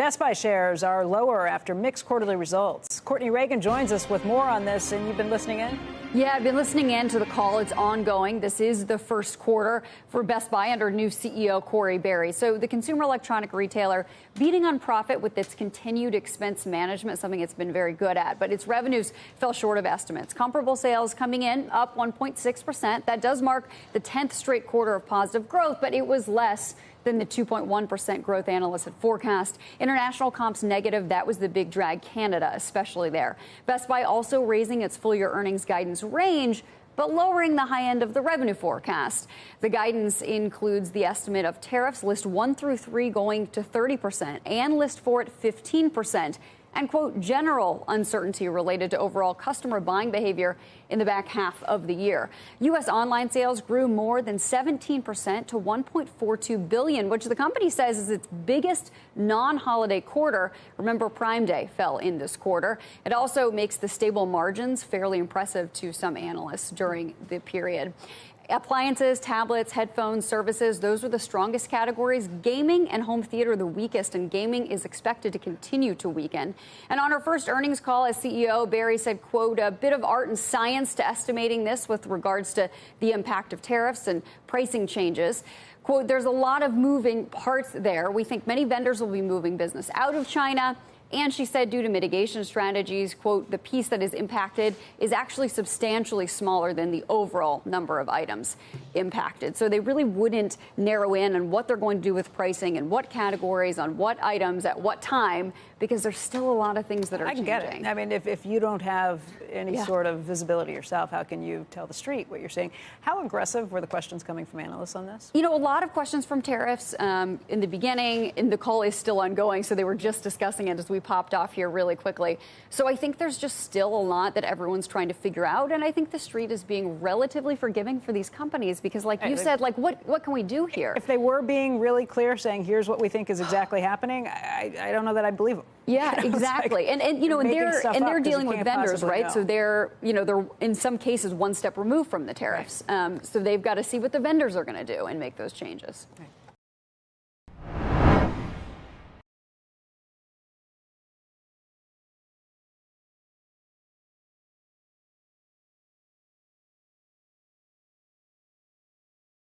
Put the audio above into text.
Best Buy shares are lower after mixed quarterly results. Courtney Reagan joins us with more on this, and you've been listening in? Yeah, I've been listening in to the call. It's ongoing. This is the first quarter for Best Buy under new CEO Cory Barry. So the consumer electronic retailer beating on profit with its continued expense management, something it's been very good at. But its revenues fell short of estimates. Comparable sales coming in up 1.6%. That does mark the 10th straight quarter of positive growth, but it was less than the 2.1% growth analysts had forecast. International comps negative. That was the big drag. Canada, especially there. Best Buy also raising its full year earnings guidance range, but lowering the high end of the revenue forecast. The guidance includes the estimate of tariffs list 1 through 3 going to 30% and list 4 at 15%. And, quote, general uncertainty related to overall customer buying behavior in the back half of the year. U.S. online sales grew more than 17% to $1.42 billion, which the company says is its biggest non-holiday quarter. Remember, Prime Day fell in this quarter. It also makes the stable margins fairly impressive to some analysts during the period. Appliances, tablets, headphones, services, those are the strongest categories. Gaming and home theater the weakest, and gaming is expected to continue to weaken. And on her first earnings call as CEO, Barry said, quote, a bit of art and science to estimating this with regards to the impact of tariffs and pricing changes. Quote, there's a lot of moving parts there. We think many vendors will be moving business out of China. And she said due to mitigation strategies, quote, the piece that is impacted is actually substantially smaller than the overall number of items impacted. So they really wouldn't narrow in on what they're going to do with pricing and what categories on what items at what time, because there's still a lot of things that are changing. I get it. I mean, if you don't have any sort of visibility yourself, how can you tell the street what you're seeing? How aggressive were the questions coming from analysts on this? You know, a lot of questions from tariffs in the beginning, and the call is still ongoing, so they were just discussing it as we popped off here really quickly. So I think there's just still a lot that everyone's trying to figure out, and I think the street is being relatively forgiving for these companies because, like you said, like what can we do here? If they were being really clear, saying here's what we think is exactly happening, I don't know that I believe them. Yeah, exactly. Like, and they're dealing with vendors, right? Know. So they're in some cases one step removed from the tariffs. Right. So they've got to see what the vendors are going to do and make those changes. Right.